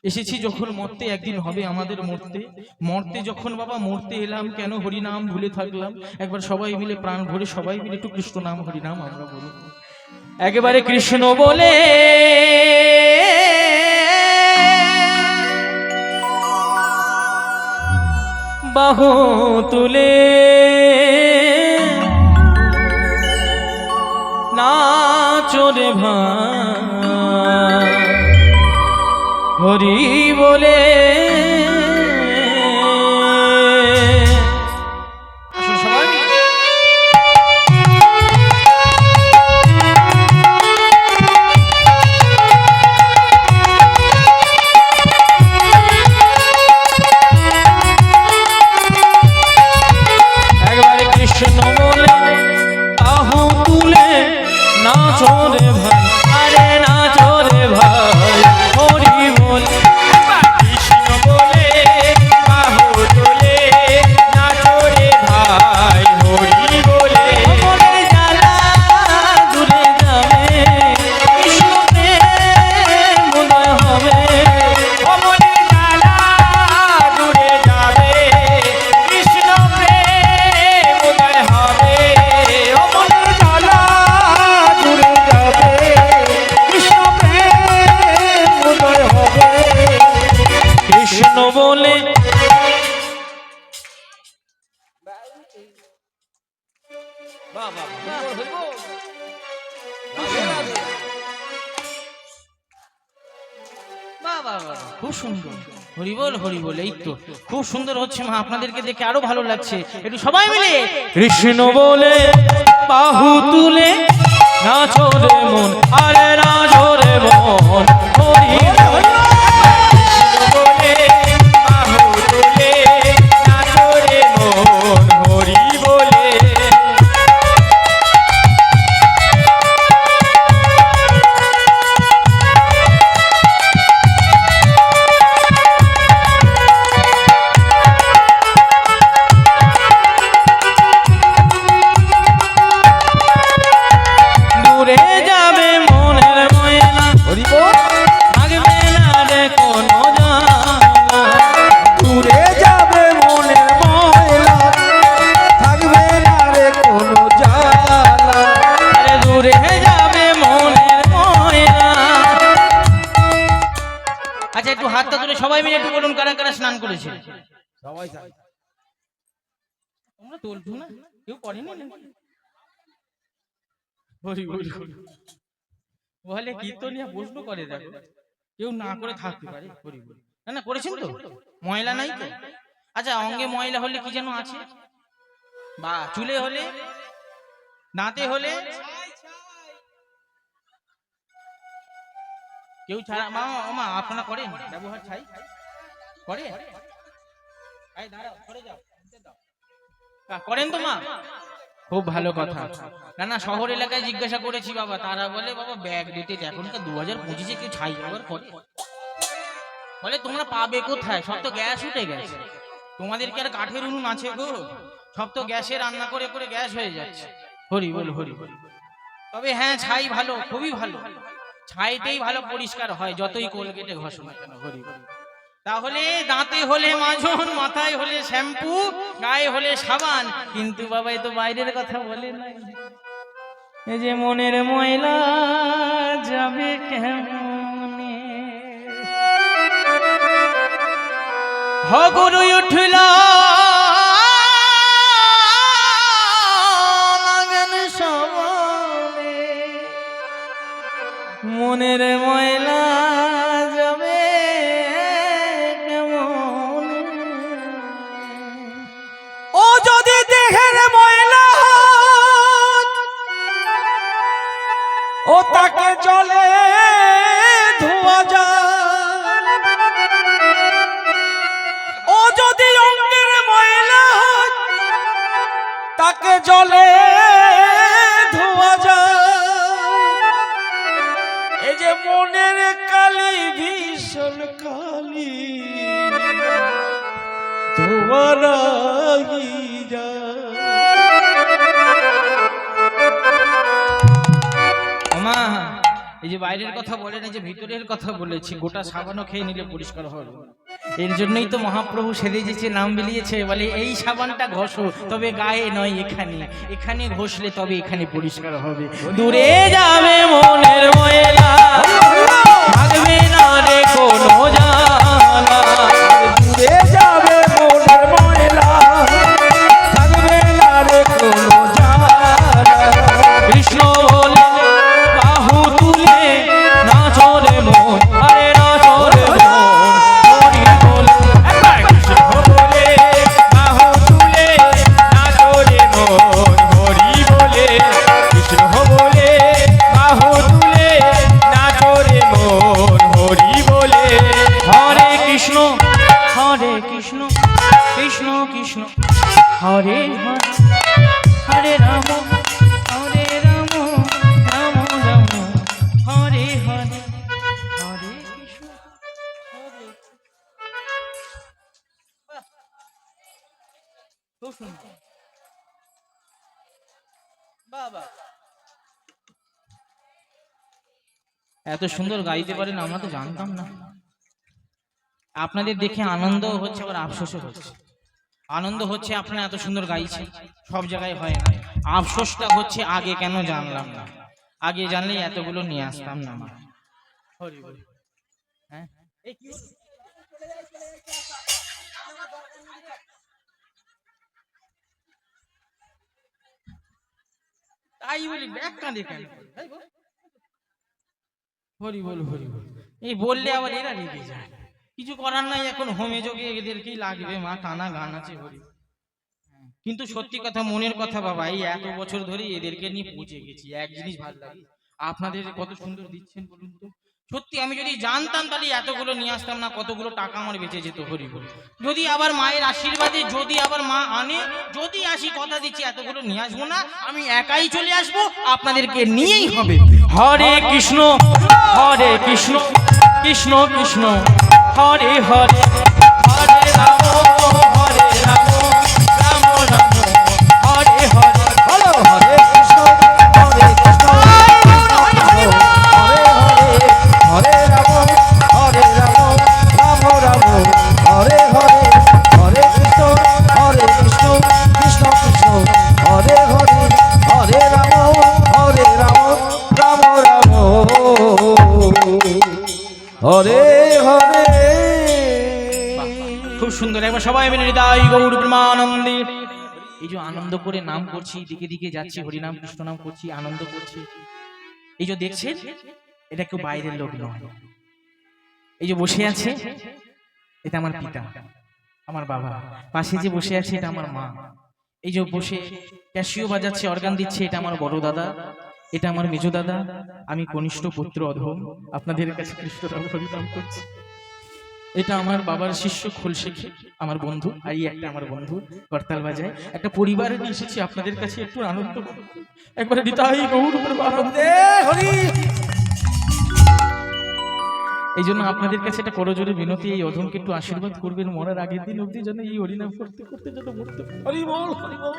এসেছি যখন মরতে, একদিন হবে আমাদের মরতে। মরতে যখন বাবা মরতে এলাম, কেন হরিনাম ভুলে থাকলাম? একবার সবাই মিলে প্রাণ ভরে সবাই মিলে একটু কৃষ্ণ নাম হরিনাম আমরা বলুন একেবারে। কৃষ্ণ বলে বাহু তুলে নাচো রে ভাই, হরি বলে। আসুন সবাই একবারে কৃষ্ণ বলে বাহু তুলে নাচো রে ভাই, আরে নাচো রে ভাই, হরি বলে। কৃষ্ণ বলে বাহু তুলে নাচো রে ভাই, হরি বলে। মনের জ্বালা দূরে যাবে, কৃষ্ণ প্রেম উদয় হবে। মনের জ্বালা দূরে যাবে, কৃষ্ণ প্রেম উদয় হবে। মনের জ্বালা দূরে যাবে, কৃষ্ণ প্রেম উদয় হবে। কৃষ্ণ বলে খুব সুন্দর, হরি বল হরি বল। এই তো খুব সুন্দর হচ্ছে মা, আপনাদেরকে দেখে আরো ভালো লাগছে। একটু সবাই মিলে কৃষ্ণ বলে বাহু তুলে নাচো রে মন, আরে নাচো রে মন, হরি বল। কৃষ্ণ বলে বাহু তুলে নাচো রে মন, হরি বলে। দূরে যাবে মনের ময়লা, থাকবে না রে কোনো জ্বালা। দূরে যাবে মনের ময়লা, থাকবে না রে কোনো জ্বালা। আরে দূরে যাবে মনের ময়লা। আচ্ছা একটু হাতটা তুলে সবাই মিলে একটু বলুন কারা কারা স্নান করেছে? সবাই চাই। তোমরা তুলছো না, কেউ করেনি নাকি? হরি বল হরি বল। বলে কীর্তনিয়া প্রশ্ন করে, দেখো কেউ না করে থাকতে পারে। হরি বল। না না করেছেন তো, ময়লা নাই তো? আচ্ছা অঙ্গে ময়লা হলে কি যেন আছে, বা চুলে হলে, দাঁতে হলে, কেউ ছাড়া মা মা আপনারা করেন ব্যবহার? ছাই করে? এই দাঁড়াও, সরে যাও, করেন তো মা? খুব ভালো কথা। না না শহর এলাকায় জিজ্ঞাসা করেছি বাবা, তারা বলে বাবা ব্যাগ দিতে, এখনকার 2025-এ কেউ ছাই ব্যবহার করে? বলে তোমরা পাবে কোথায়, সব তো গ্যাস উঠে গেছে, তোমাদের কি আর কাঠের উনুন আছে গো? সব তো গ্যাসে রান্না করে করে গ্যাস হয়ে যাচ্ছে। হরি বল হরি বল। তবে হ্যাঁ ছাই ভালো, খুবই ভালো, ছাইতেই ভালো পরিষ্কার হয় যতই কোলগেটে ঘষো না কেন। হরি বল। তাহলে দাঁতে হলে মাজন, মাথায় হলে শ্যাম্পু, গায়ে হলে সাবান, কিন্তু বাবা এ তো বাইরের কথা বলে না। এই যে মনের ময়লা যাবে কেমনে, হগরু উঠল মাগন সবলে, মনের ময়লা যাবে কেমনে। ও যদি দেহের ময়লা হয়, ও তাকে জলে ধোয়া যায়। ও যদি অঙ্গের ময়লা হয়, তাকে জলে ধোয়া যায়। এই যে মনের কালি ভীষণ কালি, ধোয়ারাই যায়। মা এই যে বাইরের কথা বলেন, এই যে ভিতরের কথা বলেছি, গোটা সাবানও খেয়ে নিলে পরিষ্কার হবে না। এর জন্যই তো মহাপ্রভু সেজেছে, নাম বিলিয়েছে, বলে এই সাবানটা ঘষো, তবে গায়ে নয় এখানে, এখানে ঘষলে তবে এখানে পরিষ্কার হবে। দূরে যাবে মনের ময়লা, থাকবে না রে কোনো জ্বালা। দূরে যাবে মনের ময়লা, থাকবে না রে কোনো জ্বালা। কৃষ্ণ বলে বাহু তুলে নাচো রে মন, আরে নাচো রে মন, হরি বলে কৃষ্ণ বলে বাহু তুলে নাচো রে মন, হরি বলে। কৃষ্ণ বলে বাহু তুলে নাচো রে মন, হরি বলে। হরে কৃষ্ণ কৃষ্ণ কৃষ্ণ হরে হরে, হরে রাম রাম রাম, হরে হরে, হরে কৃষ্ণ হরে। খুব সুন্দর বাবা, এত সুন্দর গাইতে পারেন আমরা তো জানতাম না। আপনাদের দেখে আনন্দ হচ্ছে, আবার আফসোসও হচ্ছে। আনন্দ হচ্ছে আপনারা এত সুন্দর গাইছেন, সব জায়গায় হয় না। আফসোসটা হচ্ছে আগে কেন জানলাম না, আগে জানলেই এতগুলো নিয়ে আসতাম না মা। হরি বল। হ্যাঁ তাই বলি ব্যাগ কাঁদে কেন? হরি বল হরি বল, এই বললে আবার এরা রেগে যায়। কিছু করার নাই, এখন হোমে যোগে এদেরকেই লাগবে মা, টানা গান আছে হরি। কিন্তু সত্যি কথা, মনের কথা বাবা, এই এত বছর ধরে এদেরকে নিয়ে পৌঁছে গেছি। এক জিনিস ভালো লাগে, আপনাদের কত সুন্দর দিচ্ছেন বলুন তো। সত্যি আমি যদি জানতাম তাহলে এতগুলো নিয়ে আসতাম না, কতগুলো টাকা আমার বেঁচে যেত হরি বল। যদি আবার মায়ের আশীর্বাদে, যদি আবার মা আনে, যদি আসি, কথা দিচ্ছি এতগুলো নিয়ে আসবো না, আমি একাই চলে আসবো, আপনাদেরকে নিয়েই হবে। হরে কৃষ্ণ কৃষ্ণ কৃষ্ণ হরে হরে, হরে রাম রাম রাম হরে হরে। বলো হরে কৃষ্ণ হরে কৃষ্ণ, হরে হরে, হরে রাম রাম রাম, হরে হরে, হরে কৃষ্ণ কৃষ্ণ কৃষ্ণ, হরে হরে, হরে রাম রাম রাম, হরে হরে। খুব সুন্দর, একবার সবাই মিলে হৃদয় গৌর প্রেমানন্দে। এই যে আনন্দ করে নাম করছি, দিকে দিকে যাচ্ছি, হরিনাম কৃষ্ণ নাম করছি, আনন্দ করছি। এই যে দেখছেন, এটা কেউ বাইরের লোক নয়। এই যে বসে আছে, এটা আমার পিতা, আমার বাবা। পাশে যে বসে আছে, এটা আমার মা। এই যে বসে ক্যাসিও বাজাচ্ছে, অর্গান দিচ্ছে, এটা আমার বড় দাদা, এটা আমার মেজো দাদা। আমি কনিষ্ঠ পুত্র অধম, আপনাদের কাছে কৃষ্ণরাম হরিনাম করছি। এটা আমার বাবার শিষ্য খোলশেখী, আমার বন্ধু। আর এই একটা আমার বন্ধু করতাল বাজায়। একটা পরিবার নিয়ে এসেছি আপনাদের কাছে একটু আনন্দ করতে। একবারে হৃদয় গৌর প্রেমানন্দে হরি। এই জন্য আপনাদের কাছে একটা করজোরে বিনতি, এই অধমকে একটু আশীর্বাদ করবেন, মরার আগের দিন অবধি যেন এই হরিনাম করতে করতে যেন মরতে। হরি বল হরি বল।